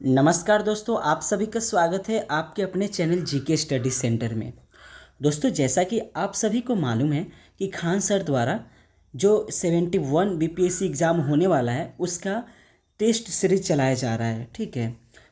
नमस्कार दोस्तों, आप सभी का स्वागत है आपके अपने चैनल जीके स्टडी सेंटर में। दोस्तों, जैसा कि आप सभी को मालूम है कि खान सर द्वारा जो 71 बीपीएससी एग्ज़ाम होने वाला है उसका टेस्ट सीरीज चलाया जा रहा है। ठीक है,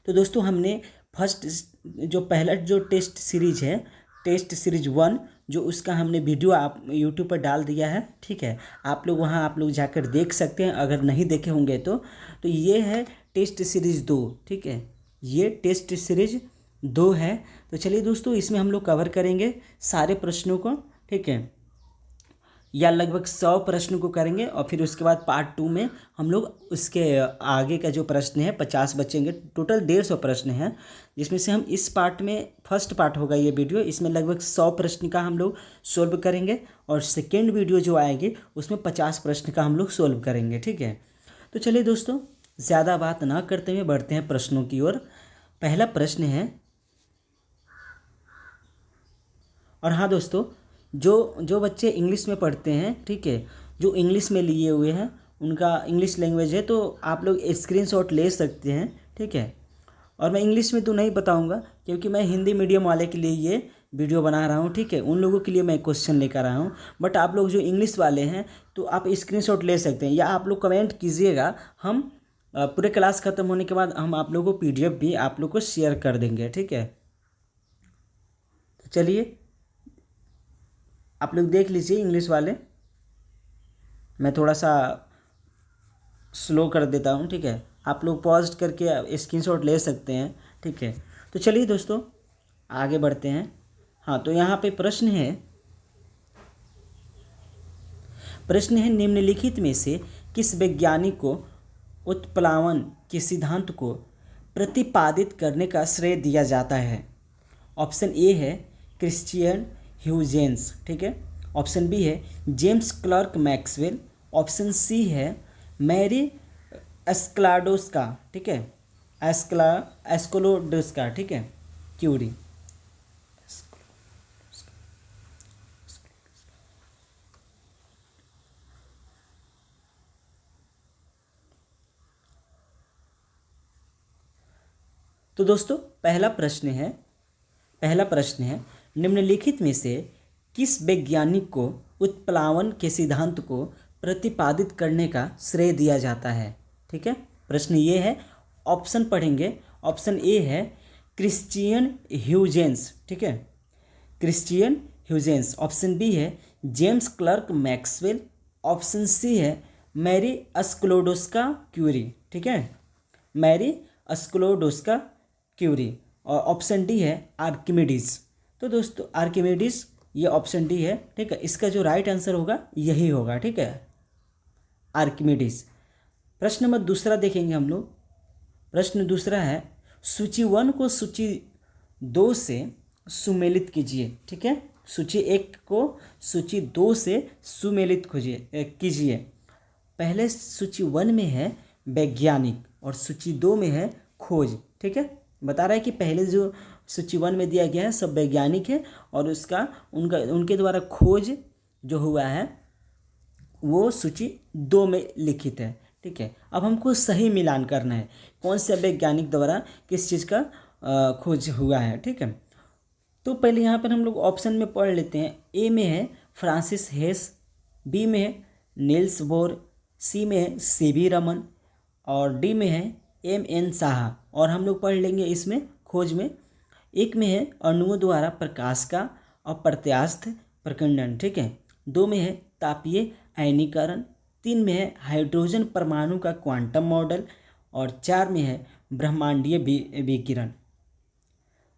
तो दोस्तों हमने फर्स्ट जो पहला जो टेस्ट सीरीज है, टेस्ट सीरीज 1, जो उसका हमने वीडियो आप यूट्यूब पर डाल दिया है। ठीक है, आप लोग जाकर देख सकते हैं अगर नहीं देखे होंगे तो ये है टेस्ट सीरीज 2। ठीक है, ये टेस्ट सीरीज 2 है। तो चलिए दोस्तों, इसमें हम लोग कवर करेंगे सारे प्रश्नों को। ठीक है, या लगभग 100 प्रश्न को करेंगे और फिर उसके बाद पार्ट 2 में हम लोग उसके आगे का जो प्रश्न है 50 बचेंगे। टोटल 150 प्रश्न हैं, जिसमें से हम इस पार्ट में फर्स्ट पार्ट होगा ये वीडियो, इसमें लगभग 100 प्रश्न का हम लोग सोल्व करेंगे और सेकेंड वीडियो जो आएगी उसमें 50 प्रश्न का हम लोग सोल्व करेंगे। ठीक है, तो चलिए दोस्तों, ज़्यादा बात ना करते हुए बढ़ते हैं प्रश्नों की ओर। पहला प्रश्न है, और हाँ दोस्तों, जो जो बच्चे इंग्लिश में पढ़ते हैं, ठीक है, जो इंग्लिश में लिए हुए हैं, उनका इंग्लिश लैंग्वेज है, तो आप लोग स्क्रीनशॉट ले सकते हैं। ठीक है, और मैं इंग्लिश में तो नहीं बताऊंगा क्योंकि मैं हिंदी मीडियम वाले के लिए ये वीडियो बना रहा हूँ। ठीक है, उन लोगों के लिए मैं क्वेश्चन लेकर आया हूँ। बट आप लोग जो इंग्लिश वाले हैं तो आप स्क्रीनशॉट ले सकते हैं, या आप लोग कमेंट कीजिएगा। हम पूरे क्लास ख़त्म होने के बाद हम आप लोगों को PDF भी आप लोग को शेयर कर देंगे। ठीक है, तो चलिए आप लोग देख लीजिए इंग्लिश वाले, मैं थोड़ा सा स्लो कर देता हूँ। ठीक है, आप लोग पॉज करके स्क्रीनशॉट ले सकते हैं। ठीक है, तो चलिए दोस्तों आगे बढ़ते हैं। हाँ, तो यहाँ पे प्रश्न है निम्नलिखित में से किस वैज्ञानिक को उत्प्लावन के सिद्धांत को प्रतिपादित करने का श्रेय दिया जाता है। ऑप्शन ए है क्रिश्चियन ह्यूजेंस। ठीक है, ऑप्शन बी है James Clerk Maxwell, option C है मैरी एस्क्लाडोस्का। ठीक है, एस्कोलोडोस्का। ठीक है, क्यूरी। तो दोस्तों पहला प्रश्न है निम्नलिखित में से किस वैज्ञानिक को उत्प्लावन के सिद्धांत को प्रतिपादित करने का श्रेय दिया जाता है। ठीक है, प्रश्न ये है, ऑप्शन पढ़ेंगे। ऑप्शन ए है क्रिश्चियन ह्यूजेंस। ठीक है, क्रिश्चियन ह्यूजेंस। ऑप्शन बी है James Clerk Maxwell, option C है मैरी स्क्लोडोस्का क्यूरी। ठीक है, मैरी स्क्लोडोस्का क्यूरी। और ऑप्शन डी है आर्किमिडीज। तो दोस्तों आर्किमिडीज, ये ऑप्शन डी है। ठीक है, इसका जो राइट आंसर होगा यही होगा। ठीक है, आर्किमिडीज। प्रश्न नंबर दूसरा देखेंगे हम लोग। प्रश्न दूसरा है, सूची 1 को सूची 2 से सुमेलित कीजिए। ठीक है, सूची 1 को सूची 2 से सुमेलित कीजिए। पहले सूची 1 में है वैज्ञानिक और सूची 2 में है खोज। ठीक है, बता रहा है कि पहले जो सूची 1 में दिया गया है सब वैज्ञानिक है और उनके द्वारा खोज जो हुआ है वो सूची 2 में लिखित है। ठीक है, अब हमको सही मिलान करना है कौन से वैज्ञानिक द्वारा किस चीज़ का खोज हुआ है। ठीक है, तो पहले यहाँ पर हम लोग ऑप्शन में पढ़ लेते हैं। ए में है फ्रांसिस हेस, बी में है नील्स बोर, सी में है सीवी रमन और डी में है MN साहा। और हम लोग पढ़ लेंगे इसमें खोज में। एक में है अणुओं द्वारा प्रकाश का अप्रत्यास्थ प्रकंडन। ठीक है, 2 में है तापीय आयनीकरण, 3 में है हाइड्रोजन परमाणु का क्वांटम मॉडल और 4 में है ब्रह्मांडीय विकिरण।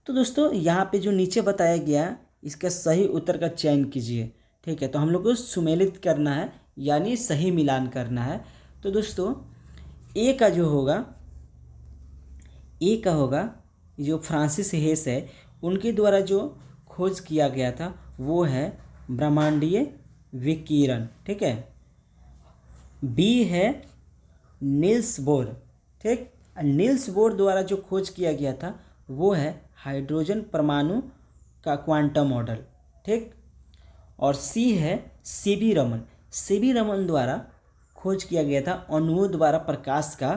तो दोस्तों यहाँ पे जो नीचे बताया गया इसका सही उत्तर का चयन कीजिए। ठीक है, तो हम लोग को सुमेलित करना है यानी सही मिलान करना है। तो दोस्तों ए का होगा जो फ्रांसिस हेस है उनके द्वारा जो खोज किया गया था वो है ब्रह्मांडीय विकिरण। ठीक है, बी है नील्स बोर। ठीक, नील्स बोर द्वारा जो खोज किया गया था वो है हाइड्रोजन परमाणु का क्वांटम मॉडल। ठीक, और सी है सीवी रमन द्वारा खोज किया गया था अणुओं द्वारा प्रकाश का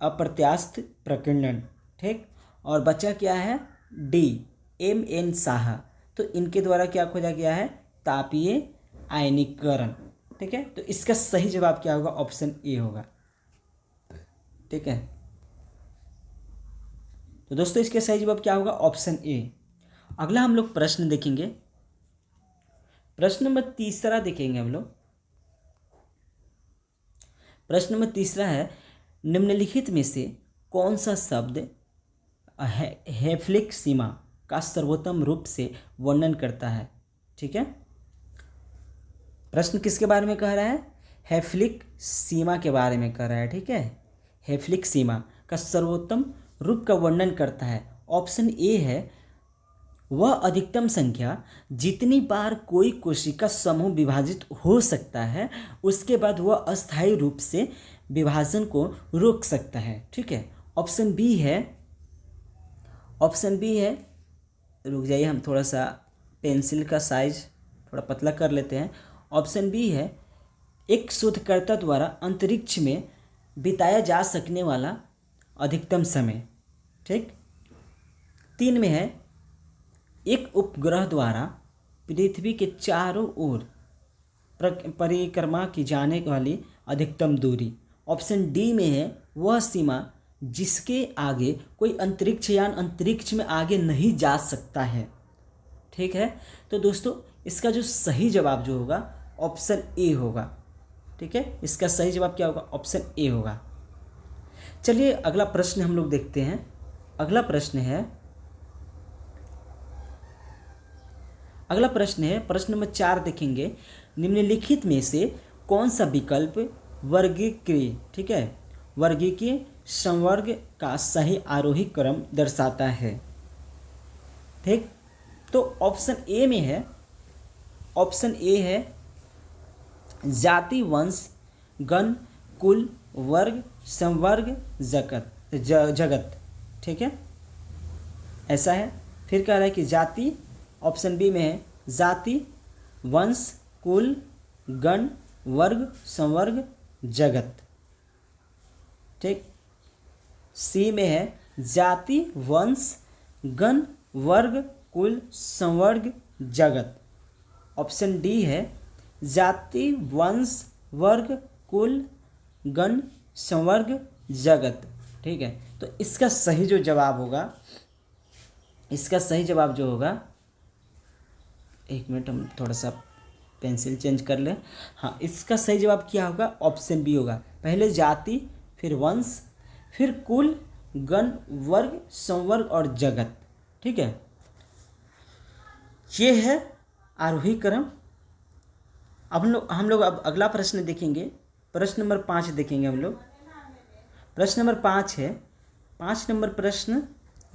अप्रत्यास्थ प्रकीर्णन, ठीक। और बचा क्या है, डी MN साहा, तो इनके द्वारा क्या खोजा गया है, तापीय आयनीकरण, ठीक है। तो इसका सही जवाब क्या होगा, ऑप्शन ए होगा, ठीक है। तो दोस्तों इसका सही जवाब क्या होगा, ऑप्शन ए। अगला हम लोग प्रश्न देखेंगे, प्रश्न नंबर 3 देखेंगे हम लोग। प्रश्न नंबर 3 है, निम्नलिखित में से कौन सा शब्द हैफ्लिक सीमा का सर्वोत्तम रूप से वर्णन करता है, ठीक है। प्रश्न किसके बारे में कह रहा है, हैफ्लिक सीमा के बारे में कह रहा है, ठीक है। हैफ्लिक सीमा का सर्वोत्तम रूप का वर्णन करता है। ऑप्शन ए है, वह अधिकतम संख्या जितनी बार कोई कोशिका समूह विभाजित हो सकता है उसके बाद वह अस्थायी रूप से विभाजन को रोक सकता है, ठीक है। ऑप्शन बी है, रुक जाइए, हम थोड़ा सा पेंसिल का साइज थोड़ा पतला कर लेते हैं। ऑप्शन बी है, एक शोधकर्ता द्वारा अंतरिक्ष में बिताया जा सकने वाला अधिकतम समय, ठीक। 3 में है, एक उपग्रह द्वारा पृथ्वी के चारों ओर परिक्रमा की जाने वाली अधिकतम दूरी। ऑप्शन डी में है, वह सीमा जिसके आगे कोई अंतरिक्ष यान अंतरिक्ष में आगे नहीं जा सकता है, ठीक है। तो दोस्तों इसका जो सही जवाब जो होगा ऑप्शन ए होगा, ठीक है। इसका सही जवाब क्या होगा, ऑप्शन ए होगा। चलिए अगला प्रश्न हम लोग देखते हैं। अगला प्रश्न है प्रश्न नंबर 4 देखेंगे। निम्नलिखित में से कौन सा विकल्प वर्गीकृत, ठीक है, वर्गीकीय संवर्ग का सही आरोही क्रम दर्शाता है, ठीक। तो ऑप्शन ए में है, ऑप्शन ए है, जाति वंश गण कुल वर्ग संवर्ग जगत, ठीक है, ऐसा है। फिर कह रहा है कि जाति, ऑप्शन बी में है, जाति वंश कुल गण वर्ग संवर्ग जगत, ठीक। सी में है, जाति वंश गण वर्ग कुल संवर्ग जगत। ऑप्शन डी है, जाति वंश वर्ग कुल गण संवर्ग जगत, ठीक है। तो इसका सही जो जवाब होगा, इसका सही जवाब जो होगा, एक मिनट हम थोड़ा सा पेंसिल चेंज कर लें। हाँ, इसका सही जवाब क्या होगा, ऑप्शन बी होगा। पहले जाति, फिर वंश, फिर कुल गण वर्ग संवर्ग और जगत, ठीक है। ये है आरोही क्रम। अब हम लोग अब अगला प्रश्न देखेंगे, प्रश्न नंबर 5 देखेंगे हम लोग। प्रश्न नंबर 5 है, 5 नंबर प्रश्न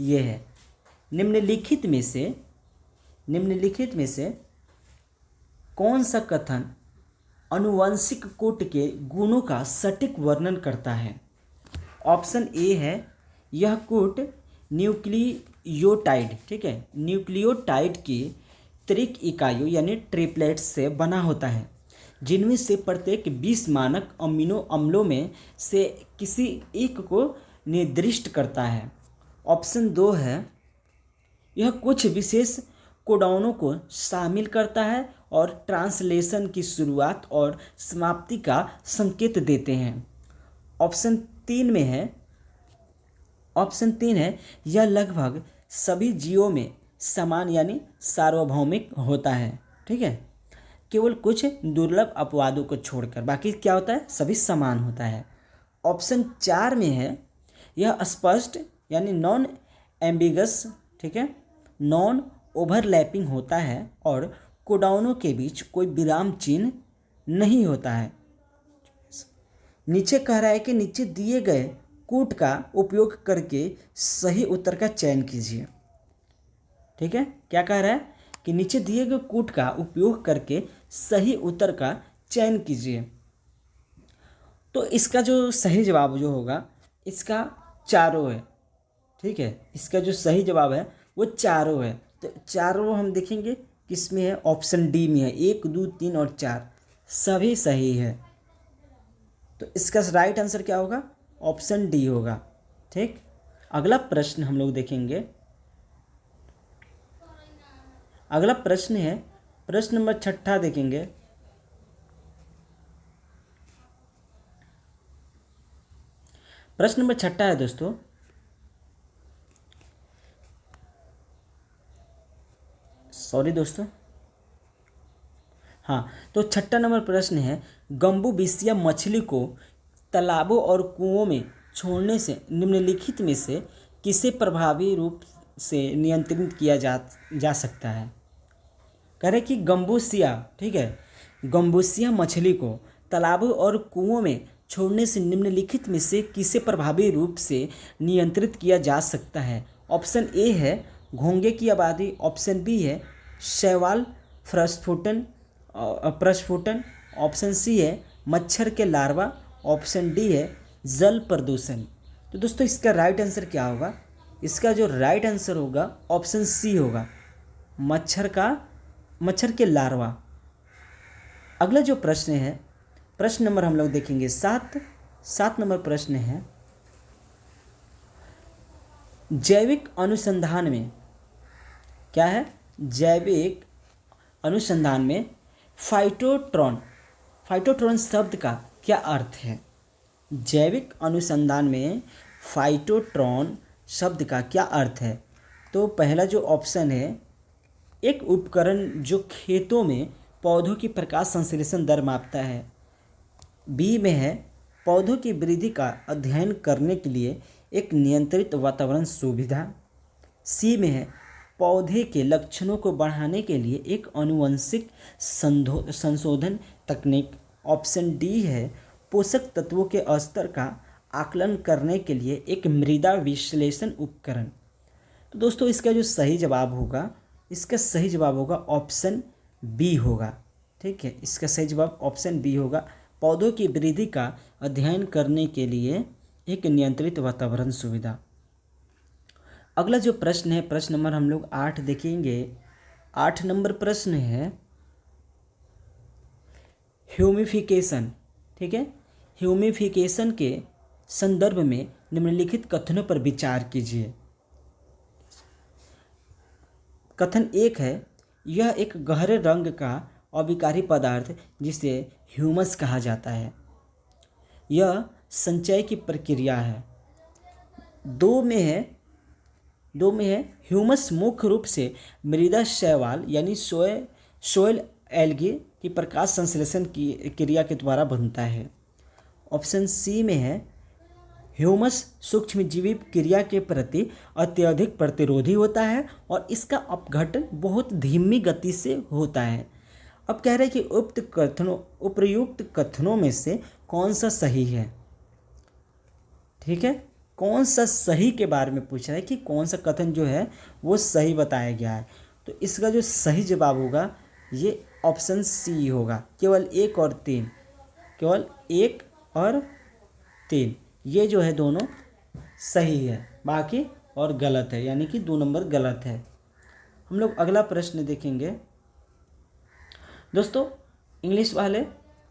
ये है, निम्नलिखित में से कौन सा कथन आनुवंशिक कोट के गुणों का सटीक वर्णन करता है। ऑप्शन ए है, यह कोट न्यूक्लियोटाइड, ठीक है, न्यूक्लियोटाइड की त्रिक इकाइयों यानी ट्रिपलेट्स से बना होता है, जिनमें से प्रत्येक 20 मानक अमीनो अम्लों में से किसी एक को निर्दिष्ट करता है। ऑप्शन 2 है, यह कुछ विशेष कोडॉनों को शामिल करता है और ट्रांसलेशन की शुरुआत और समाप्ति का संकेत देते हैं। ऑप्शन 3 में है, ऑप्शन 3 है, यह लगभग सभी जीवों में समान यानी सार्वभौमिक होता है, ठीक है, केवल कुछ दुर्लभ अपवादों को छोड़कर, बाकी क्या होता है, सभी समान होता है। ऑप्शन 4 में है, यह स्पष्ट यानी नॉन एम्बिगस, ठीक है, नॉन ओवरलैपिंग होता है और कोडॉनों के बीच कोई विराम चिन्ह नहीं होता है। नीचे कह रहा है कि नीचे दिए गए कूट का उपयोग करके सही उत्तर का चयन कीजिए, ठीक है। क्या कह रहा है कि नीचे दिए गए कूट का उपयोग करके सही उत्तर का चयन कीजिए। तो इसका जो सही जवाब जो होगा, इसका चारों है, ठीक है, इसका जो सही जवाब है वो चारों है। तो चारों हम देखेंगे किस में है, ऑप्शन डी में है, 1 2 3 और 4 सभी सही है। तो इसका राइट आंसर क्या होगा, ऑप्शन डी होगा। ठीक, अगला प्रश्न हम लोग देखेंगे। अगला प्रश्न है प्रश्न नंबर 6 देखेंगे। प्रश्न नंबर 6 है दोस्तों, सॉरी दोस्तों, हाँ, तो 6 नंबर प्रश्न है, गंबूबिसिया मछली को तालाबों और कुओं में छोड़ने से निम्नलिखित में से किसे प्रभावी रूप से नियंत्रित किया जा सकता है। कह रहे कि गंबूसिया, ठीक है, गंबूसिया मछली को तालाबों और कुओं में छोड़ने से निम्नलिखित में से किसे प्रभावी रूप से नियंत्रित किया जा सकता है। ऑप्शन ए है घोंगे की आबादी, ऑप्शन बी है शैवाल प्रस्फुटन, ऑप्शन सी है मच्छर के लार्वा, ऑप्शन डी है जल प्रदूषण। तो दोस्तों इसका राइट आंसर क्या होगा? इसका जो राइट आंसर होगा ऑप्शन सी होगा, मच्छर के लार्वा। अगला जो प्रश्न है, प्रश्न नंबर हम लोग देखेंगे 7 नंबर प्रश्न है, जैविक अनुसंधान में क्या है? जैविक अनुसंधान में फाइटोट्रॉन शब्द का क्या अर्थ है? जैविक अनुसंधान में फाइटोट्रॉन शब्द का क्या अर्थ है? तो पहला जो ऑप्शन है, एक उपकरण जो खेतों में पौधों की प्रकाश संश्लेषण दर मापता है। बी में है पौधों की वृद्धि का अध्ययन करने के लिए एक नियंत्रित वातावरण सुविधा। सी में है पौधे के लक्षणों को बढ़ाने के लिए एक आनुवंशिक संशोधन तकनीक। ऑप्शन डी है पोषक तत्वों के स्तर का आकलन करने के लिए एक मृदा विश्लेषण उपकरण। तो दोस्तों इसका जो सही जवाब होगा, इसका सही जवाब होगा ऑप्शन बी होगा। ठीक है, इसका सही जवाब ऑप्शन बी होगा, पौधों की वृद्धि का अध्ययन करने के लिए एक नियंत्रित वातावरण सुविधा। अगला जो प्रश्न है, प्रश्न नंबर हम लोग 8 देखेंगे। 8 नंबर प्रश्न है ह्यूमिफिकेशन। ठीक है, ह्यूमिफिकेशन के संदर्भ में निम्नलिखित कथनों पर विचार कीजिए। कथन 1 है, यह एक गहरे रंग का अविकारी पदार्थ जिसे ह्यूमस कहा जाता है, यह संचय की प्रक्रिया है। 2 में है ह्यूमस मुख्य रूप से मृदा शैवाल यानी सोयल एल्गी की प्रकाश संश्लेषण की क्रिया के द्वारा बनता है। ऑप्शन सी में है ह्यूमस सूक्ष्मजीवी क्रिया के प्रति अत्यधिक प्रतिरोधी होता है और इसका अपघटन बहुत धीमी गति से होता है। अब कह रहे हैं कि उपर्युक्त कथनों में से कौन सा सही है। ठीक है, कौन सा सही के बारे में पूछ रहा है कि कौन सा कथन जो है वो सही बताया गया है। तो इसका जो सही जवाब होगा ये ऑप्शन सी होगा, केवल 1 और 3, केवल 1 और 3 ये जो है दोनों सही है, बाकी और गलत है, यानी कि 2 नंबर गलत है। हम लोग अगला प्रश्न देखेंगे। दोस्तों इंग्लिश वाले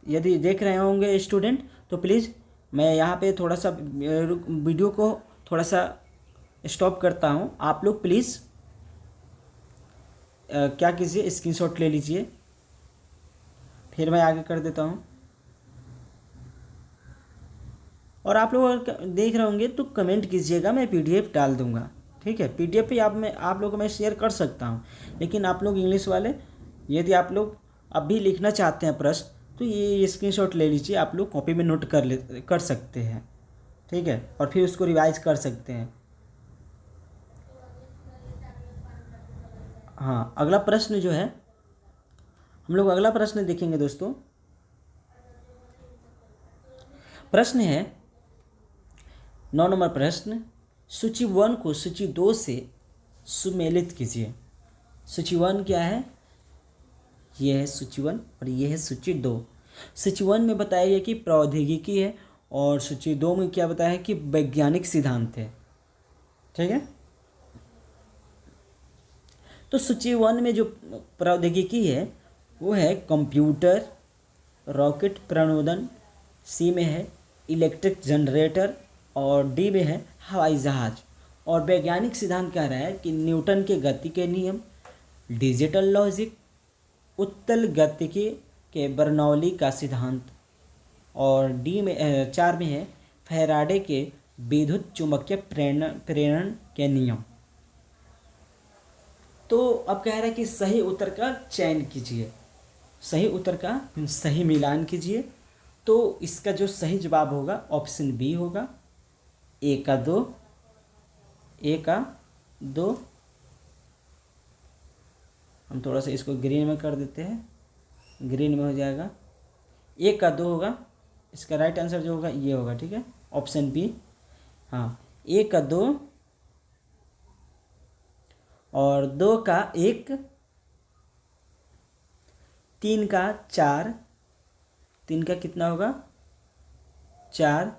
यदि देख रहे होंगे स्टूडेंट, तो प्लीज़ मैं यहाँ पे थोड़ा सा वीडियो को थोड़ा सा स्टॉप करता हूँ। आप लोग प्लीज़ क्या कीजिए, स्क्रीनशॉट ले लीजिए, फिर मैं आगे कर देता हूँ। और आप लोग अगर देख रहे होंगे तो कमेंट कीजिएगा, मैं पीडीएफ डाल दूँगा। ठीक है, पीडीएफ पे आप लोगों को मैं शेयर कर सकता हूँ, लेकिन आप लोग इंग्लिश वाले यदि आप लोग अभी लिखना चाहते हैं प्रश्न तो ये स्क्रीनशॉट ले लीजिए, आप लोग कॉपी में नोट कर सकते हैं। ठीक है, और फिर उसको रिवाइज कर सकते हैं। हाँ, अगला प्रश्न जो है हम लोग अगला प्रश्न देखेंगे दोस्तों। प्रश्न है 9 नंबर प्रश्न, सूची 1 को सूची 2 से सुमेलित कीजिए। सूची 1 क्या है? ये है सूची 1 और ये है सूची 2। सूची 1 में बताया गया कि प्रौद्योगिकी है और सूची 2 में क्या बताया है कि वैज्ञानिक सिद्धांत है। ठीक है, तो सूची 1 में जो प्रौद्योगिकी है वो है कंप्यूटर, रॉकेट प्रणोदन, सी में है इलेक्ट्रिक जनरेटर, और डी में है हवाई जहाज। और वैज्ञानिक सिद्धांत कह रहा है कि न्यूटन के गति के नियम, डिजिटल लॉजिक, उत्तल गतिकी के बर्नौली का सिद्धांत। और डी में 4 में है फैराडे के विद्युत चुम्बकीय प्रेरण के नियम। तो अब कह रहा है कि सही उत्तर का चयन कीजिए, सही उत्तर का सही मिलान कीजिए। तो इसका जो सही जवाब होगा ऑप्शन बी होगा, ए का 2, ए का 2। हम थोड़ा सा इसको ग्रीन में कर देते हैं, ग्रीन में हो जाएगा, ए का 2 होगा। इसका राइट आंसर जो होगा ये होगा, ठीक है, ऑप्शन बी। हाँ, ए का 2 और 2 का 1, 3 का 4, 3 का कितना होगा 4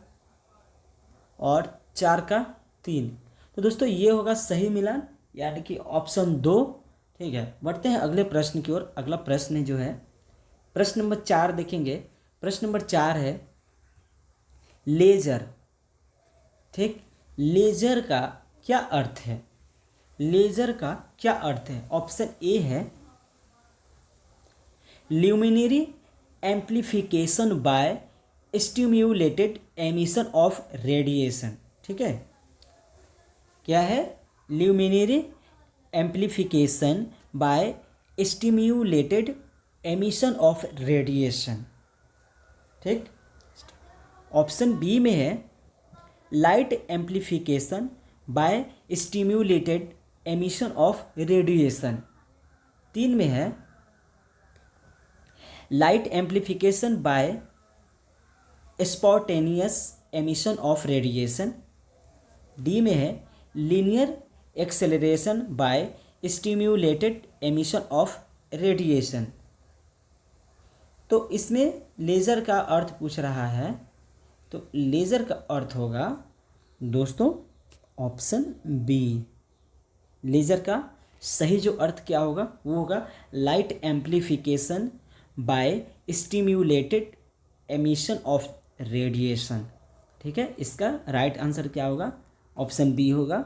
और 4 का 3। तो दोस्तों ये होगा सही मिलान, यानी कि ऑप्शन 2, ठीक है। बढ़ते हैं अगले प्रश्न की ओर। अगला प्रश्न जो है प्रश्न नंबर 4 देखेंगे। प्रश्न नंबर 4 है लेजर, ठीक। लेजर का क्या अर्थ है, लेजर का क्या अर्थ है? ऑप्शन ए है luminary amplification by stimulated emission of radiation, ठीक है। क्या है? Luminary amplification by stimulated emission of radiation, ठीक। ऑप्शन बी में है light amplification by stimulated emission of radiation. 3 में है light amplification by spontaneous emission of radiation. D में है linear acceleration by stimulated emission of radiation. तो इसमें laser का अर्थ पूछ रहा है, तो लेज़र का अर्थ होगा दोस्तों ऑप्शन बी। लेज़र का सही जो अर्थ क्या होगा वो होगा light amplification by stimulated emission of radiation, ठीक है। इसका राइट आंसर क्या होगा? ऑप्शन बी होगा,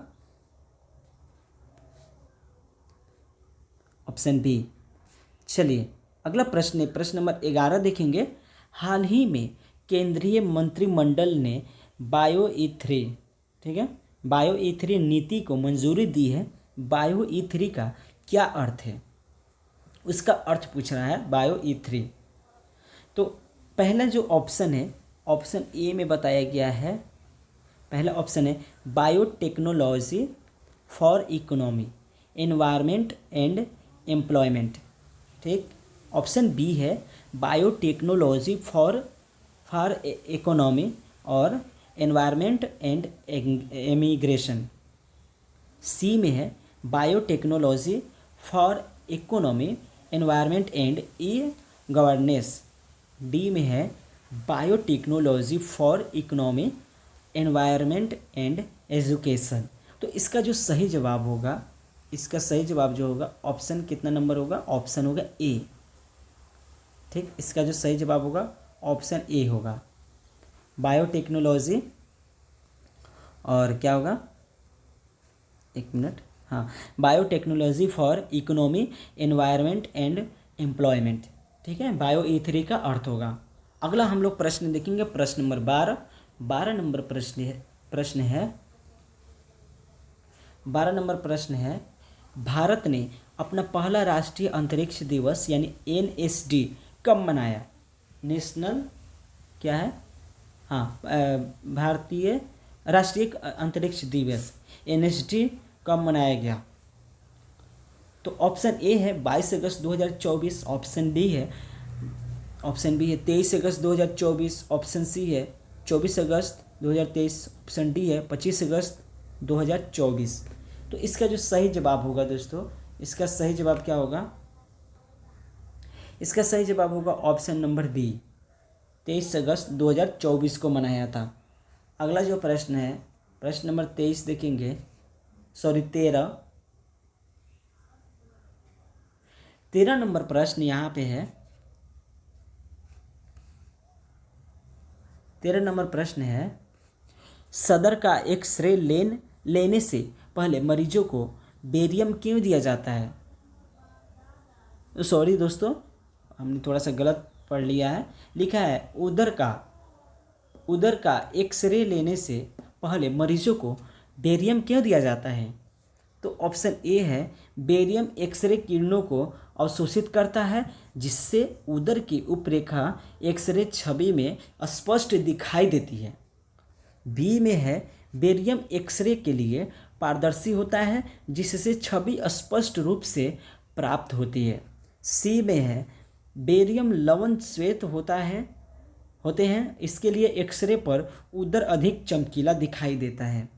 ऑप्शन बी। चलिए अगला प्रश्न है प्रश्न नंबर 11 देखेंगे। हाल ही में केंद्रीय मंत्रिमंडल ने बायो ई3, ठीक है, बायो ई3 नीति को मंजूरी दी है। बायो ई3 का क्या अर्थ है? उसका अर्थ पूछ रहा है बायो ई3। तो पहला जो ऑप्शन है ऑप्शन ए में बताया गया है, पहला ऑप्शन है biotechnology for economy, environment and employment, ठीक। ऑप्शन बी है बायोटेक्नोलॉजी फॉर इकोनॉमी और एनवायरनमेंट एंड इमिग्रेशन। सी में है biotechnology for economy, environment and e governance. D में है biotechnology for economy, environment and education. तो इसका जो सही जवाब होगा, इसका सही जवाब जो होगा ऑप्शन कितना नंबर होगा? ऑप्शन होगा ए, ठीक। इसका जो सही जवाब होगा ऑप्शन ए होगा, बायोटेक्नोलॉजी और क्या होगा, एक मिनट, हाँ, biotechnology for economy, environment and employment, ठीक है। बायो ई3 का अर्थ होगा। अगला हम लोग प्रश्न देखेंगे प्रश्न नंबर 12 नंबर प्रश्न है 12 नंबर प्रश्न है भारत ने अपना पहला राष्ट्रीय अंतरिक्ष दिवस यानी NSD कब मनाया? नेशनल क्या है, हाँ, भारतीय राष्ट्रीय अंतरिक्ष दिवस NSD कब मनाया गया? तो ऑप्शन ए है 22 अगस्त 2024, ऑप्शन बी है 23 अगस्त 2024, ऑप्शन सी है 24 अगस्त 2023, ऑप्शन डी है 25 अगस्त 2024। तो इसका जो सही जवाब होगा दोस्तों, इसका सही जवाब क्या होगा? इसका सही जवाब होगा ऑप्शन नंबर बी, 23 अगस्त 2024 को मनाया था। अगला जो प्रश्न है प्रश्न नंबर 23 देखेंगे, 13 नंबर प्रश्न यहाँ पे है। 13 नंबर प्रश्न है सदर का एक्सरे लेने से पहले मरीजों को बेरियम क्यों दिया जाता है? सॉरी दोस्तों, हमने थोड़ा सा गलत पढ़ लिया है। लिखा है उदर का एक्सरे लेने से पहले मरीजों को बेरियम क्यों दिया जाता है? तो ऑप्शन ए है, बेरियम एक्सरे किरणों को अवशोषित करता है जिससे उदर की उपरेखा एक्सरे छवि में स्पष्ट दिखाई देती है। बी में है, बेरियम एक्सरे के लिए पारदर्शी होता है जिससे छवि स्पष्ट रूप से प्राप्त होती है। सी में है, बेरियम लवण श्वेत होते हैं इसके लिए एक्सरे पर उदर अधिक चमकीला दिखाई देता है।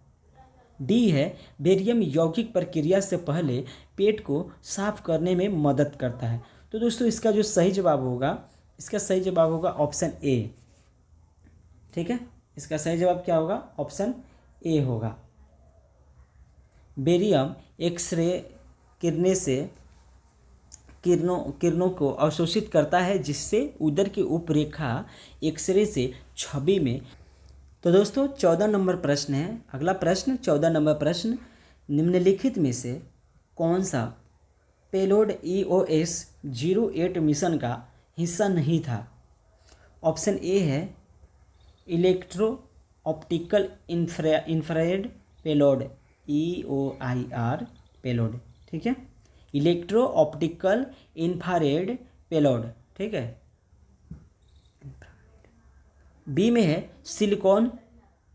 डी है, बेरियम यौगिक प्रक्रिया से पहले पेट को साफ करने में मदद करता है। तो दोस्तों इसका जो सही जवाब होगा ऑप्शन ए। ठीक है, इसका सही जवाब क्या होगा? ऑप्शन ए होगा। बेरियम एक्सरे किरणों को अवशोषित करता है जिससे उदर की उपरेखा एक्सरे से छवि में। तो दोस्तों 14 नंबर प्रश्न है। अगला प्रश्न 14 नंबर प्रश्न, निम्नलिखित में से कौन सा पेलोड EOS-08 मिशन का हिस्सा नहीं था? ऑप्शन ए है, electro optical infrared payload, EOIR payload. ठीक है, इलेक्ट्रो ऑप्टिकल इंफ्रारेड पेलोड। ठीक है। बी में है, silicon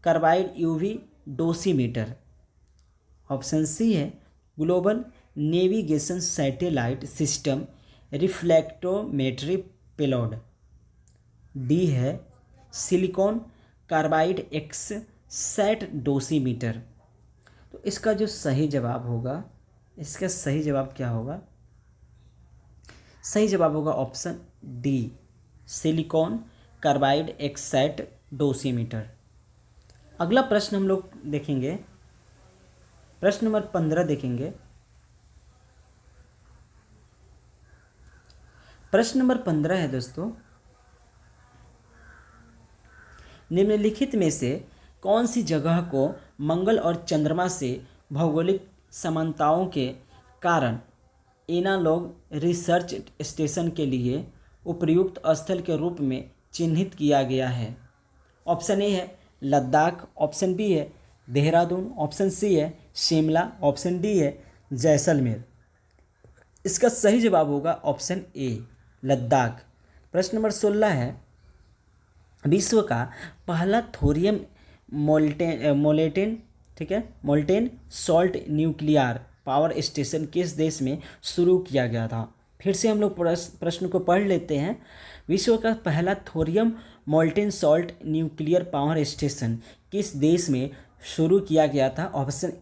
carbide UV dosimeter. Option C है, global navigation satellite system reflectometry payload. D है, silicon carbide X sat dosimeter. तो इसका जो सही जवाब होगा, इसका सही जवाब क्या होगा? सही जवाब होगा option D, silicon carbide X sat dosimeter. अगला प्रश्न हम लोग देखेंगे, प्रश्न नंबर 15 देखेंगे। प्रश्न नंबर 15 है दोस्तों, निम्नलिखित में से कौन सी जगह को मंगल और चंद्रमा से भौगोलिक समानताओं के कारण एनालॉग रिसर्च स्टेशन के लिए उपयुक्त स्थल के रूप में चिन्हित किया गया है? ऑप्शन ए है लद्दाख, ऑप्शन बी है देहरादून, ऑप्शन सी है शिमला, ऑप्शन डी है जैसलमेर। इसका सही जवाब होगा ऑप्शन ए, लद्दाख। प्रश्न नंबर 16 है, विश्व का पहला thorium molten salt nuclear power station किस देश में शुरू किया गया था? फिर से हम लोग प्रश्न को पढ़ लेते हैं। विश्व का पहला thorium molten salt nuclear power station किस देश में शुरू किया गया था?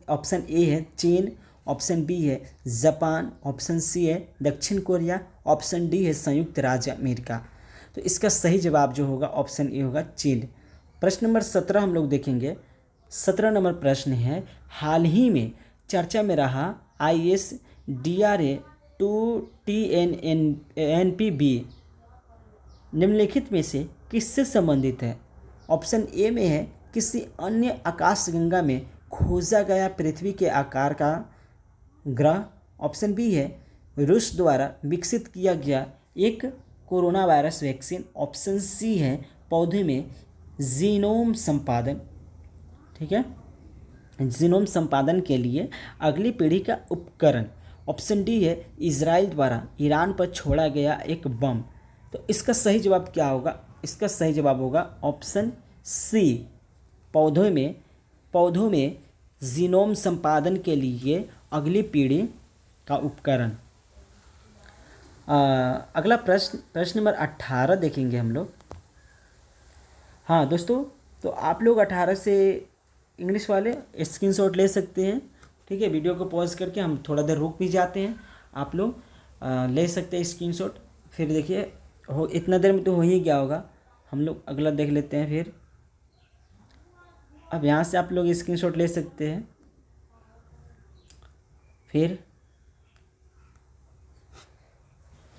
ऑप्शन ए है चीन, ऑप्शन बी है जापान, ऑप्शन सी है दक्षिण कोरिया, ऑप्शन डी है संयुक्त राज्य अमेरिका। तो इसका सही जवाब जो होगा ऑप्शन ए होगा चीन। प्रश्न नंबर 17 हम लोग देखेंगे। 17 नंबर प्रश्न है, हाल ही में चर्चा में रहा ISDRA 2TNNPB निम्नलिखित में से किससे संबंधित है? ऑप्शन ए में है किसी अन्य आकाशगंगा में खोजा गया पृथ्वी के आकार का ग्रह, ऑप्शन बी है रूस द्वारा विकसित किया गया एक corona virus vaccine, option C है पौधे में जीनोम संपादन। ठीक है, जीनोम संपादन के लिए अगली पीढ़ी का उपकरण, ऑप्शन डी है इजराइल द्वारा ईरान पर छोड़ा गया एक बम। तो इसका सही जवाब क्या होगा? इसका सही जवाब होगा ऑप्शन सी, पौधों में जीनोम संपादन के लिए अगली पीढ़ी का उपकरण। अगला प्रश्न नंबर 18 देखेंगे हम लोग। हाँ दोस्तों, तो आप लोग 18 से इंग्लिश वाले स्क्रीनशॉट ले सकते हैं। ठीक है, वीडियो को पॉज करके हम थोड़ा देर रुक भी जाते हैं, आप लोग ले सकते हैं स्क्रीनशॉट। फिर देखिए हो इतना देर में तो हो ही गया होगा, हम लोग अगला देख लेते हैं। फिर अब यहाँ से आप लोग स्क्रीनशॉट ले सकते हैं। फिर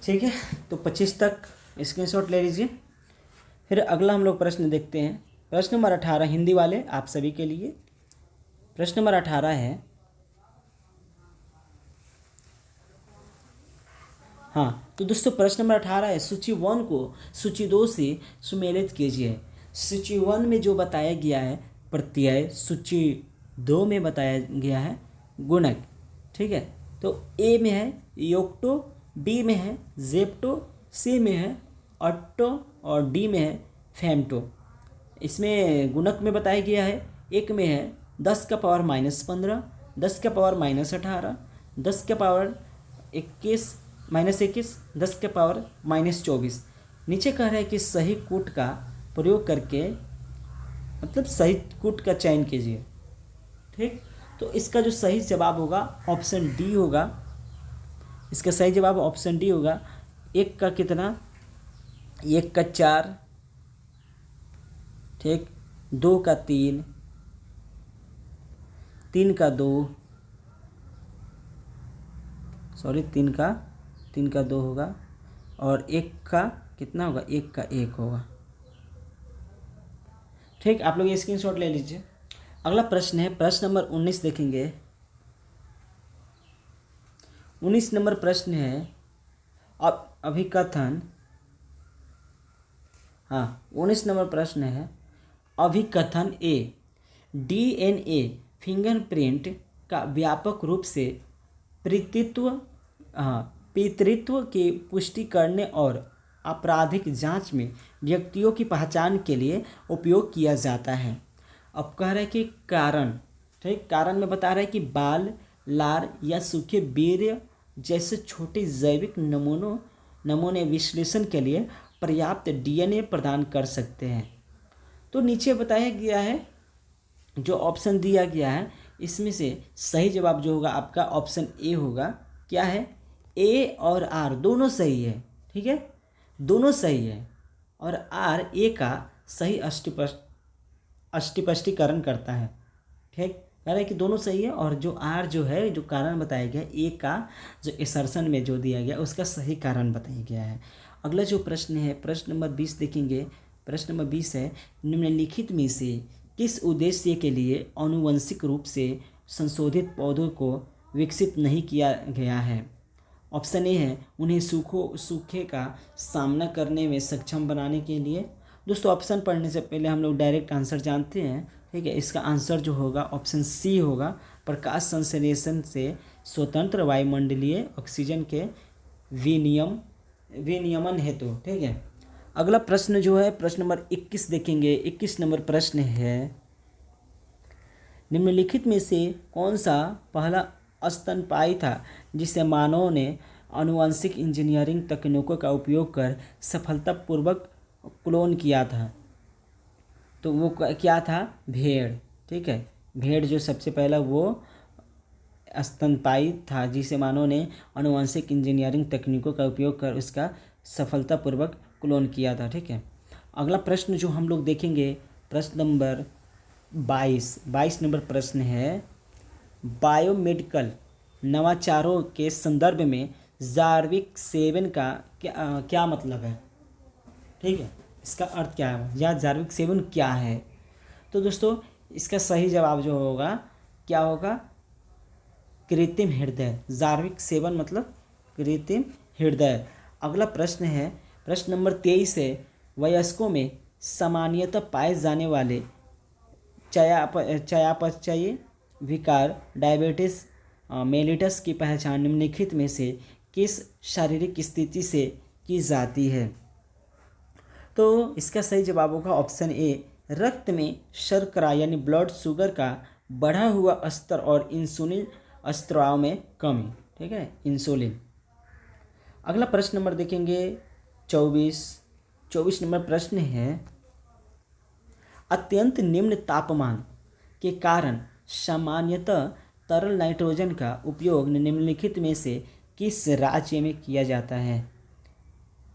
ठीक है, तो 25 तक स्क्रीनशॉट ले लीजिए। फिर अगला हम लोग प्रश्न देखते हैं। प्रश्न नंबर 18 हिंदी वाले आप सभी के लिए। प्रश्न नंबर 18 है, हाँ तो दोस्तों प्रश्न नंबर 18 है, सूची 1 को सूची 2 से सुमेलित कीजिए। सूची 1 में जो बताया गया है प्रत्यय, सूची 2 में बताया गया है गुणक। ठीक है, तो ए में है योक्टो, बी में है जेप्टो, सी में है ऑट्टो और डी में है फेम्टो। इसमें गुणक में बताया गया है, एक में है 10 का पावर -15, 10 का पावर -18, 10 का पावर 21 -21, 10 के पावर -24। नीचे कह रहा है कि सही कूट का प्रयोग करके मतलब सही कूट का चयन कीजिए। ठीक, तो इसका जो सही जवाब होगा ऑप्शन डी होगा। इसका सही जवाब ऑप्शन डी होगा। एक का कितना, एक का 4, ठीक, 2 का 3, 3 का 2, सॉरी 3 का 2 होगा, और एक का कितना होगा, एक का 1 होगा। ठीक, आप लोग ये स्क्रीनशॉट ले लीजिए। अगला प्रश्न है प्रश्न नंबर 19 देखेंगे। 19 नंबर प्रश्न है अभिकथन, हाँ 19 नंबर प्रश्न है अभिकथन ए, डीएनए फिंगरप्रिंट का व्यापक रूप से पितृत्व की पुष्टि करने और आपराधिक जांच में व्यक्तियों की पहचान के लिए उपयोग किया जाता है। अब कह रहा है कि कारण, ठीक, कारण में बता रहा है कि बाल, लार या सूखे वीर्य जैसे छोटे जैविक नमूने विश्लेषण के लिए पर्याप्त डीएनए प्रदान कर सकते हैं। तो नीचे बताया गया है, जो ऑप्शन दिया गया है इसमें से सही जवाब जो होगा आपका ऑप्शन ए होगा। क्या है, ए और आर दोनों सही है। ठीक है, दोनों सही है, और आर ए का सही अस्पष्टीकरण करता है। ठीक, कह रहा है कि दोनों सही है, और जो आर जो है जो कारण बताया गया ए का जो एसर्शन में जो दिया गया उसका सही कारण बताया गया है। अगला जो प्रश्न है प्रश्न नंबर 20 देखेंगे। प्रश्न नंबर 20 है, निम्नलिखित में से किस उद्देश्य के लिए आनुवंशिक रूप से संशोधित पौधों को विकसित नहीं किया गया है। ऑप्शन ए है उन्हें सूखे का सामना करने में सक्षम बनाने के लिए। दोस्तों ऑप्शन पढ़ने से पहले हम लोग डायरेक्ट आंसर जानते हैं। ठीक है, इसका आंसर जो होगा ऑप्शन सी होगा, प्रकाश संश्लेषण से स्वतंत्र वायुमंडलीय ऑक्सीजन के विनियमन हेतु। ठीक है, अगला प्रश्न जो है प्रश्न नंबर 21 देखेंगे। 21 नंबर प्रश्न है, निम्नलिखित में से कौन सा पहला स्तनपायी था जिसे मानव ने आनुवंशिक इंजीनियरिंग तकनीकों का उपयोग कर सफलतापूर्वक क्लोन किया था। तो वो क्या था, भेड़। ठीक है, भेड़ जो सबसे पहला वो स्तनपायी था जिसे मानव ने आनुवंशिक इंजीनियरिंग तकनीकों का उपयोग कर उसका सफलतापूर्वक क्लोन किया था। ठीक है, अगला प्रश्न जो हम लोग देखेंगे प्रश्न नंबर 22 नंबर प्रश्न है, बायोमेडिकल नवाचारों के संदर्भ में जैविक सेवन का क्या मतलब है। ठीक है, इसका अर्थ क्या है या जैविक सेवन क्या है। तो दोस्तों इसका सही जवाब जो होगा क्या होगा, कृत्रिम हृदय। जैविक सेवन मतलब कृत्रिम हृदय। अगला प्रश्न है प्रश्न नंबर 23 है, वयस्कों में सामान्यतः पाए जाने वाले चयापचयी विकार डायबिटीज मेलिटस की पहचान निम्नलिखित में से किस शारीरिक स्थिति से की जाती है। तो इसका सही जवाब होगा ऑप्शन ए, रक्त में शर्करा यानी ब्लड शुगर का बढ़ा हुआ स्तर और इंसुलिन स्त्राव में कमी। ठीक है, इंसुलिन। अगला प्रश्न नंबर देखेंगे 24 नंबर प्रश्न है, अत्यंत निम्न तापमान के कारण सामान्यतः तरल नाइट्रोजन का उपयोग निम्नलिखित में से किस राज्य में किया जाता है।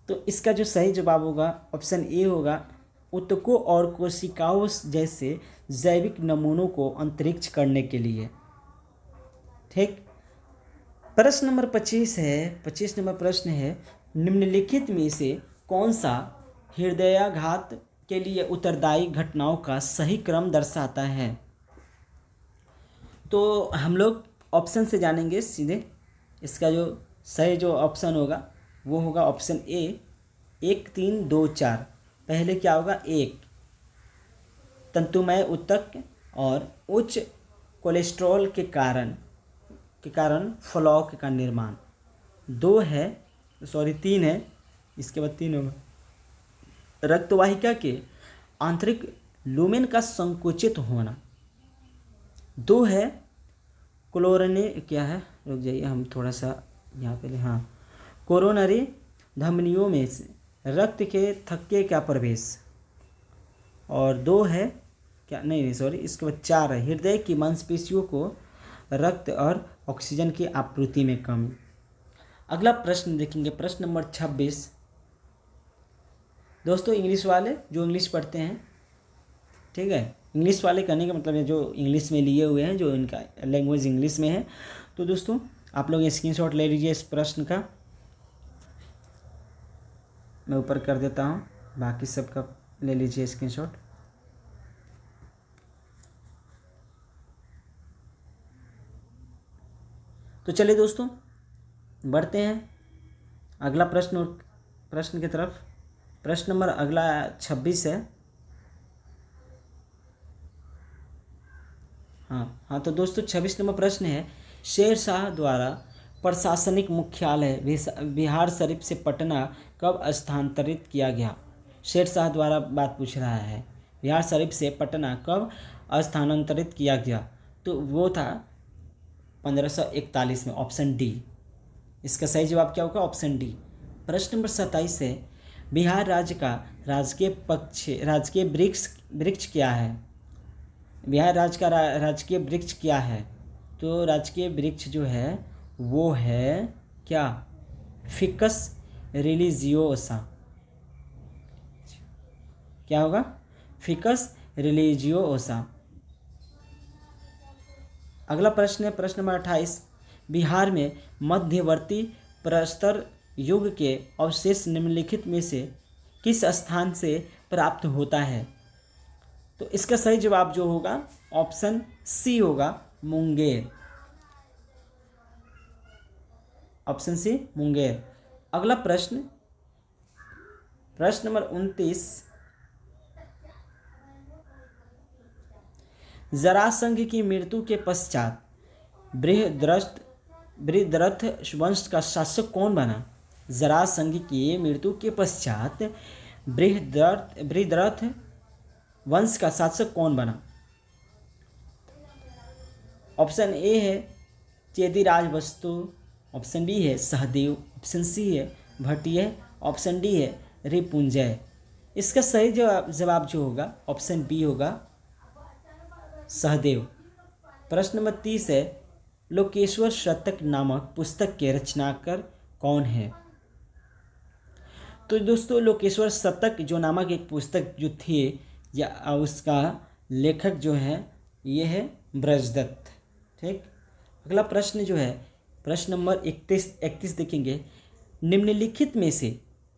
तो इसका जो सही जवाब होगा ऑप्शन ए होगा, ऊतकों और कोशिकाओं जैसे जैविक नमूनों को अंतरिक्ष करने के लिए। ठीक, प्रश्न नंबर 25 नंबर प्रश्न है, निम्नलिखित में से कौन सा हृदयाघात के लिए उत्तरदायी घटनाओं का सही क्रम दर्शाता है। तो हम लोग ऑप्शन से जानेंगे सीधे। इसका जो सही जो ऑप्शन होगा वो होगा ऑप्शन ए, 1 3 2 4। पहले क्या होगा, 1 तंतुमय ऊतक और उच्च कोलेस्ट्रॉल के कारण फ्लॉक का निर्माण। 2 है, सॉरी 3 है, इसके बाद 3 होगा रक्तवाहिका के आंतरिक लुमेन का संकुचित होना। 2 है क्लोरने क्या है, रुक जाइए हम थोड़ा सा यहाँ पे, हाँ, कोरोनरी धमनियों में से रक्त के थक्के का प्रवेश। और 2 है क्या, नहीं सॉरी, इसके बाद 4 है हृदय की मांसपेशियों को रक्त और ऑक्सीजन की आपूर्ति में कमी। अगला प्रश्न देखेंगे, प्रश्न नंबर 26। दोस्तों इंग्लिश वाले जो इंग्लिश पढ़ते हैं, ठीक है, इंग्लिश वाले करने का मतलब है जो इंग्लिश में लिए हुए हैं, जो इनका लैंग्वेज इंग्लिश में है, तो दोस्तों आप लोग स्क्रीनशॉट ले लीजिए इस प्रश्न का। मैं ऊपर कर देता हूँ, बाकी सबका ले लीजिए स्क्रीनशॉट। तो चलिए दोस्तों बढ़ते हैं अगला प्रश्न की तरफ। प्रश्न नंबर अगला 26 है। हाँ तो दोस्तों 26 नंबर प्रश्न है, शेर शाह द्वारा प्रशासनिक मुख्यालय बिहार शरीफ से पटना कब स्थानांतरित किया गया। शेर शाह द्वारा बात पूछ रहा है, बिहार शरीफ से पटना कब स्थानांतरित किया गया, तो वो था 1541 में, ऑप्शन डी। इसका सही जवाब क्या होगा, ऑप्शन डी। प्रश्न नंबर 27 है, बिहार राज्य का राजकीय वृक्ष क्या है। बिहार राज्य का राजकीय वृक्ष क्या है, तो राजकीय वृक्ष जो है वो है क्या, फिकस रिलीजियोसा। क्या होगा, फिकस रिलीजियोसा। अगला प्रश्न है प्रश्न नंबर 28, बिहार में मध्यवर्ती प्रस्तर युग के अवशेष निम्नलिखित में से किस स्थान से प्राप्त होता है, तो इसका सही जवाब जो होगा ऑप्शन सी होगा, मुंगेर, ऑप्शन सी मुंगेर। अगला प्रश्न नंबर 29, जरासंध की मृत्यु के पश्चात बृहद्रथ वंश का शासक कौन बना। जरासंध की मृत्यु के पश्चात बृहद्रथ वंश का शासक कौन बना। ऑप्शन ए है चेदिराज वस्तु, ऑप्शन बी है सहदेव, ऑप्शन सी है भट्टिय, ऑप्शन डी है रिपुंजय। इसका सही जवाब जो होगा ऑप्शन बी होगा, सहदेव। प्रश्न नंबर 30 है, लोकेश्वर शतक नामक पुस्तक के रचनाकार कौन है। तो दोस्तों लोकेश्वर शतक जो नामक एक पुस्तक जो थी, या उसका लेखक जो है ये है ब्रजदत्त। ठीक, अगला प्रश्न जो है प्रश्न नंबर 31 देखेंगे, निम्नलिखित में से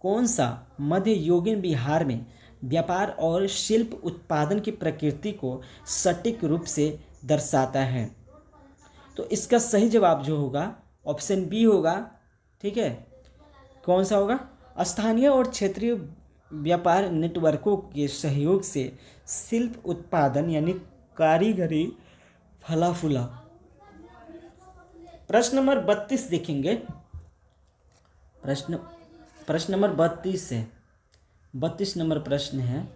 कौन सा मध्ययुगीन बिहार में व्यापार और शिल्प उत्पादन की प्रकृति को सटीक रूप से दर्शाता है, तो इसका सही जवाब जो होगा ऑप्शन बी होगा। ठीक है, कौन सा होगा, स्थानीय और क्षेत्रीय व्यापार नेटवर्कों के सहयोग से शिल्प उत्पादन यानी कारीगरी फला फूला। प्रश्न नंबर 32 देखेंगे, प्रश्न नंबर 32 है, 32 नंबर प्रश्न है,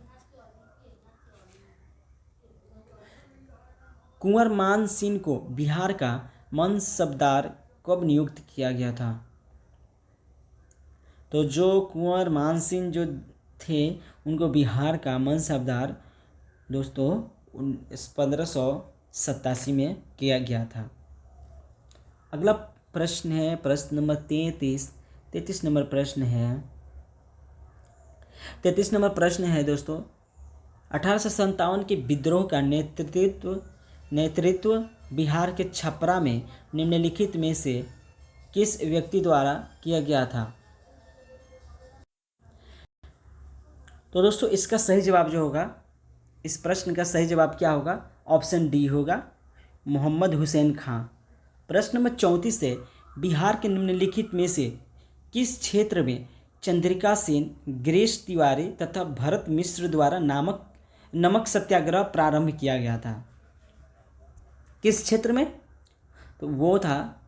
कुंवर मान सिंह को बिहार का मनसबदार कब नियुक्त किया गया था। तो जो कुंवर मान सिंह जो थे उनको बिहार का मनसबदार दोस्तों 1587 में किया गया था। अगला प्रश्न है प्रश्न नंबर 33 नंबर प्रश्न है, 33 नंबर प्रश्न है दोस्तों, 1857 के विद्रोह का नेतृत्व बिहार के छपरा में निम्नलिखित में से किस व्यक्ति द्वारा किया गया था। तो दोस्तों इसका सही जवाब जो होगा, इस प्रश्न का सही जवाब क्या होगा? ऑप्शन डी होगा, मोहम्मद हुसैन खां। प्रश्न नंबर 34 है, बिहार के निम्नलिखित में से किस क्षेत्र में चंद्रिका सेन, गिरीश तिवारी तथा भरत मिश्र द्वारा नमक सत्याग्रह प्रारंभ किया गया था? किस क्षेत्र में? तो वो था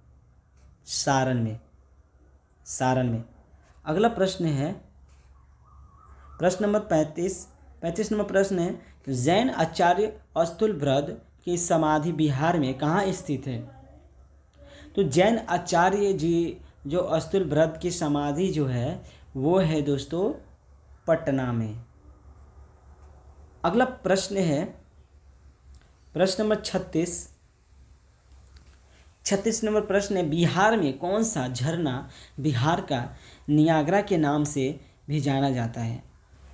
सारण में, सारण में। अगला प्रश्न है प्रश्न नंबर 35 नंबर प्रश्न है, जैन आचार्य अस्तुलभ्रद की समाधि बिहार में कहाँ स्थित है? तो जैन आचार्य जी जो अस्तुलभ्रद की समाधि जो है वो है दोस्तों पटना में। अगला प्रश्न है प्रश्न नंबर 36 नंबर प्रश्न है, बिहार में कौन सा झरना बिहार का नियाग्रा के नाम से भी जाना जाता है?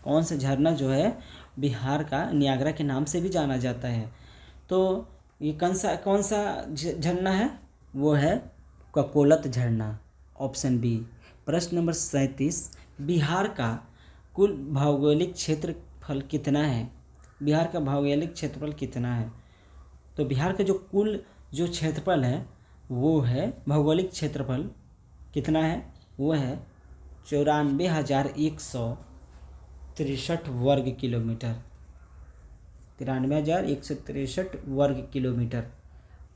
कौन सा झरना जो है बिहार का नियाग्रा के नाम से भी जाना जाता है? तो ये कौन सा झरना है? वो है ककोलत झरना, ऑप्शन बी। प्रश्न नंबर 37, बिहार का कुल भौगोलिक क्षेत्रफल कितना है? बिहार का भौगोलिक क्षेत्रफल कितना है? तो बिहार का कुल क्षेत्रफल है वो है, भौगोलिक क्षेत्रफल कितना है? वो है 94,163 वर्ग किलोमीटर, 93,163 वर्ग किलोमीटर।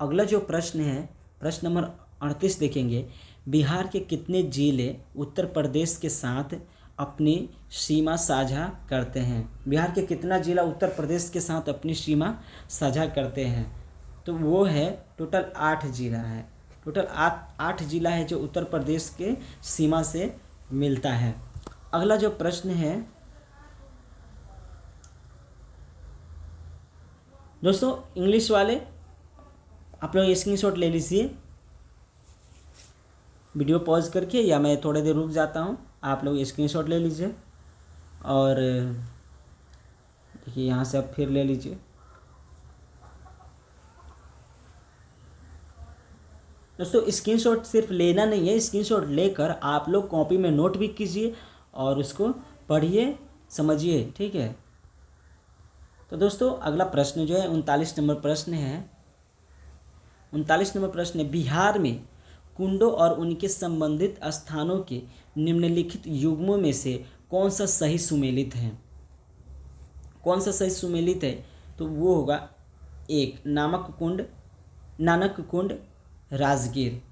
अगला जो प्रश्न है प्रश्न नंबर 38 देखेंगे, बिहार के कितने जिले उत्तर प्रदेश के साथ अपनी सीमा साझा करते हैं? बिहार के कितना जिला उत्तर प्रदेश के साथ अपनी सीमा साझा करते हैं? तो वो है टोटल 8 जिला है, टोटल 8 जिला है जो उत्तर प्रदेश के सीमा से मिलता है। अगला जो प्रश्न है दोस्तों, इंग्लिश वाले आप लोग स्क्रीनशॉट ले लीजिए वीडियो पॉज करके, या मैं थोड़ी देर रुक जाता हूँ, आप लोग स्क्रीनशॉट ले लीजिए। और देखिए यहाँ से आप फिर ले लीजिए। दोस्तों स्क्रीनशॉट सिर्फ लेना नहीं है, स्क्रीनशॉट लेकर आप लोग कॉपी में नोट भी कीजिए और उसको पढ़िए, समझिए, ठीक है। तो दोस्तों अगला प्रश्न जो है 39 नंबर प्रश्न है। 39 नंबर प्रश्न है, बिहार में कुंडों और उनके संबंधित स्थानों के निम्नलिखित युग्मों में से कौन सा सही सुमेलित है? कौन सा सही सुमेलित है? तो वो होगा 1 नानक कुंड राजगीर।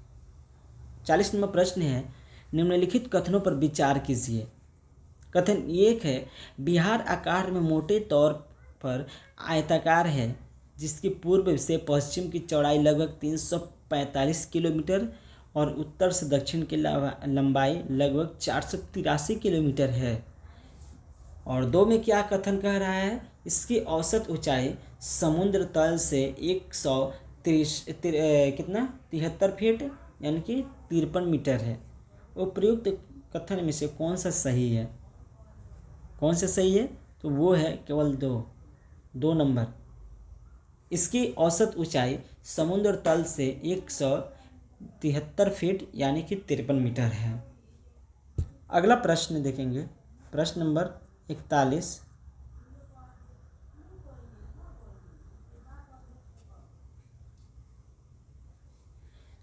40 नंबर प्रश्न है, निम्नलिखित कथनों पर विचार कीजिए। कथन 1 है, बिहार आकार में मोटे तौर पर आयताकार है, जिसकी पूर्व से पश्चिम की चौड़ाई लगभग 345 किलोमीटर और उत्तर से दक्षिण की लंबाई लगभग 483 किलोमीटर है। और 2 में क्या कथन कह रहा है? इसकी औसत ऊंचाई समुद्र तल से 173 फीट यानी कि 53 मीटर है। उपयुक्त कथन में से कौन सा सही है? कौन सा सही है? तो वो है केवल 2 नंबर। इसकी औसत ऊंचाई समुद्र तल से 173 फीट यानी कि 53 मीटर है। अगला प्रश्न देखेंगे, प्रश्न नंबर 41।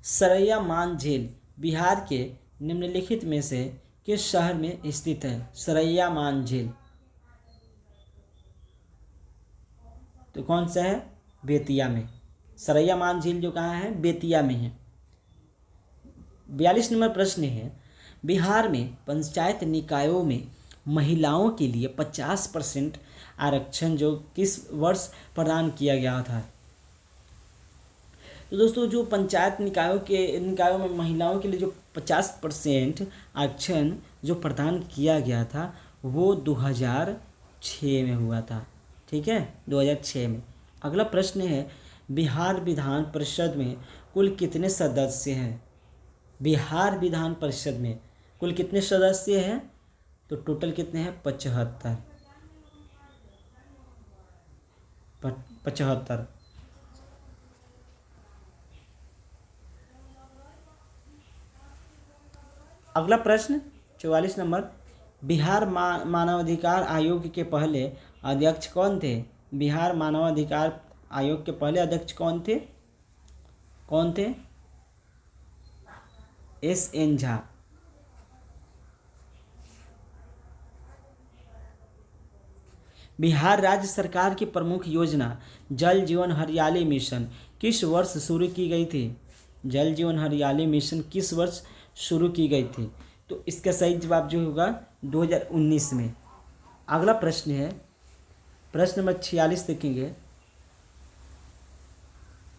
सरैया मान झील बिहार के निम्नलिखित में से किस शहर में स्थित है? सरैया मान झील तो कौन सा है? बेतिया में। सरैया मान झील जो कहाँ है? बेतिया में है। 42 नंबर प्रश्न है, बिहार में पंचायत निकायों में महिलाओं के लिए 50% आरक्षण जो किस वर्ष प्रदान किया गया था? तो दोस्तों जो पंचायत निकायों में महिलाओं के लिए जो 50% आरक्षण जो प्रदान किया गया था वो 2006 में हुआ था, ठीक है, 2006 में। अगला प्रश्न है, बिहार विधान परिषद में कुल कितने सदस्य हैं? बिहार विधान परिषद में कुल कितने सदस्य हैं? तो टोटल कितने हैं? 75। अगला प्रश्न 44 नंबर, बिहार मानवाधिकार आयोग के पहले अध्यक्ष कौन थे? बिहार मानवाधिकार आयोग के पहले अध्यक्ष कौन थे? कौन थे? S.N. झा। बिहार राज्य सरकार की प्रमुख योजना जल जीवन हरियाली मिशन किस वर्ष शुरू की गई थी? जल जीवन हरियाली मिशन किस वर्ष शुरू की गई थी? तो इसका सही जवाब जो होगा 2019 में। अगला प्रश्न है, प्रश्न नंबर 46 देखेंगे।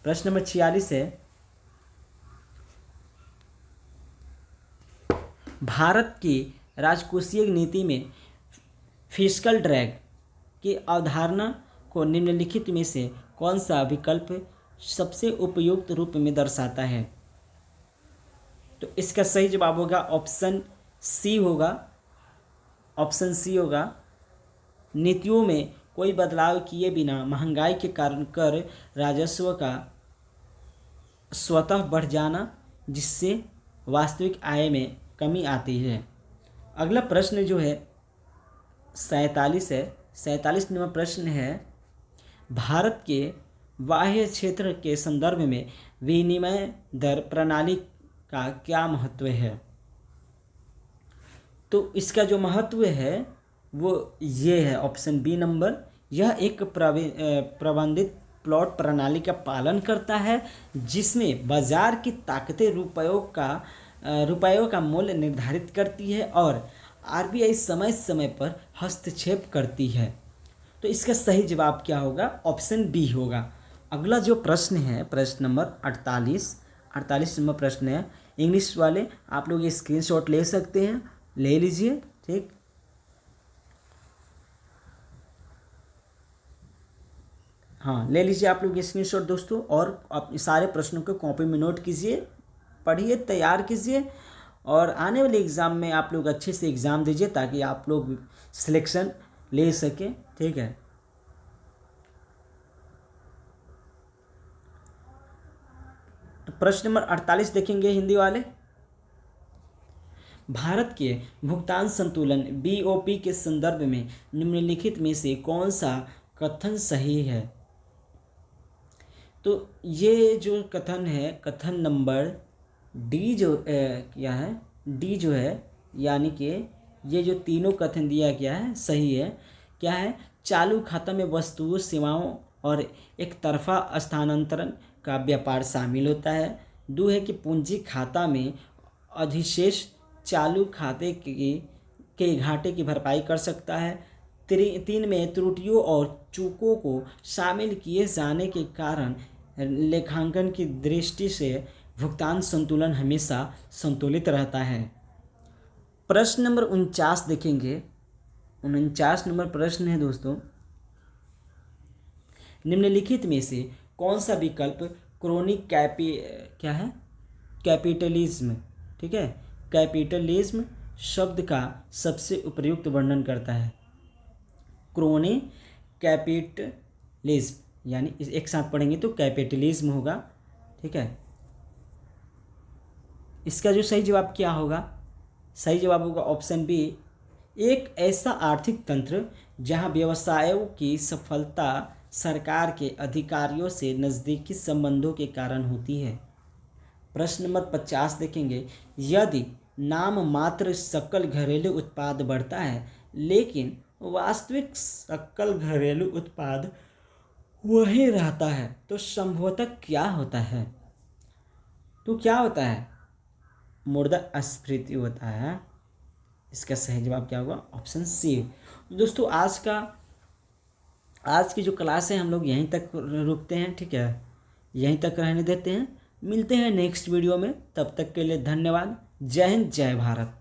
प्रश्न नंबर 46 है, भारत की राजकोषीय नीति में फिस्कल ड्रैग की अवधारणा को निम्नलिखित में से कौन सा विकल्प सबसे उपयुक्त रूप में दर्शाता है? तो इसका सही जवाब होगा ऑप्शन सी होगा। ऑप्शन सी होगा, नीतियों में कोई बदलाव किए बिना महंगाई के कारण कर राजस्व का स्वतः बढ़ जाना, जिससे वास्तविक आय में कमी आती है। अगला प्रश्न जो है 47 है। 47 नंबर प्रश्न है, भारत के बाह्य क्षेत्र के संदर्भ में विनिमय दर प्रणाली का क्या महत्व है? तो इसका जो महत्व है वो ये है, ऑप्शन बी नंबर, यह एक प्रबंधित प्लॉट प्रणाली का पालन करता है जिसमें बाजार की ताकतें रुपयों का मूल्य निर्धारित करती है और आरबीआई समय समय पर हस्तक्षेप करती है। तो इसका सही जवाब क्या होगा? ऑप्शन बी होगा। अगला जो प्रश्न है, प्रश्न नंबर 48 नंबर प्रश्न है, इंग्लिश वाले आप लोग ये स्क्रीनशॉट ले सकते हैं, ले लीजिए। ठीक, हाँ ले लीजिए आप लोग ये स्क्रीनशॉट दोस्तों, और अपने सारे प्रश्नों को कॉपी में नोट कीजिए, पढ़िए, तैयार कीजिए, और आने वाले एग्ज़ाम में आप लोग अच्छे से एग्ज़ाम दीजिए ताकि आप लोग सिलेक्शन ले सकें। ठीक है, तो प्रश्न नंबर 48 देखेंगे हिंदी वाले। भारत के भुगतान संतुलन BOP के संदर्भ में निम्नलिखित में से कौन सा कथन सही है? तो ये जो कथन है, कथन नंबर डी जो क्या है, डी जो है, यानी कि ये जो तीनों कथन दिया गया है सही है। क्या है? चालू खाता में वस्तुओं, सेवाओं और एक तरफा स्थानांतरण का व्यापार शामिल होता है। 2 है कि पूंजी खाता में अधिशेष चालू खाते के घाटे की भरपाई कर सकता है। 3 में त्रुटियों और चूकों को शामिल किए जाने के कारण लेखांकन की दृष्टि से भुगतान संतुलन हमेशा संतुलित रहता है। प्रश्न नंबर 49 देखेंगे। 49 नंबर प्रश्न है दोस्तों, निम्नलिखित में से कौन सा विकल्प क्रोनिक कैपिटलिज्म, ठीक है, कैपिटलिज्म शब्द का सबसे उपयुक्त वर्णन करता है? क्रोनिक कैपिटलिज्म, यानी एक साथ पढ़ेंगे तो कैपिटलिज्म होगा। ठीक है, इसका जो सही जवाब क्या होगा? सही जवाब होगा ऑप्शन बी, एक ऐसा आर्थिक तंत्र जहां व्यवसायों की सफलता सरकार के अधिकारियों से नज़दीकी संबंधों के कारण होती है। प्रश्न नंबर 50 देखेंगे, यदि नाम मात्र सकल घरेलू उत्पाद बढ़ता है लेकिन वास्तविक सकल घरेलू उत्पाद वही रहता है तो संभवतः क्या होता है? तो क्या होता है? मुद्रास्फीति होता है। इसका सही जवाब क्या होगा? Option C. दोस्तों आज की जो क्लास है हम लोग यहीं तक रुकते हैं। ठीक है, यहीं तक रहने देते हैं। मिलते हैं नेक्स्ट वीडियो में, तब तक के लिए धन्यवाद। जय हिंद, जय भारत।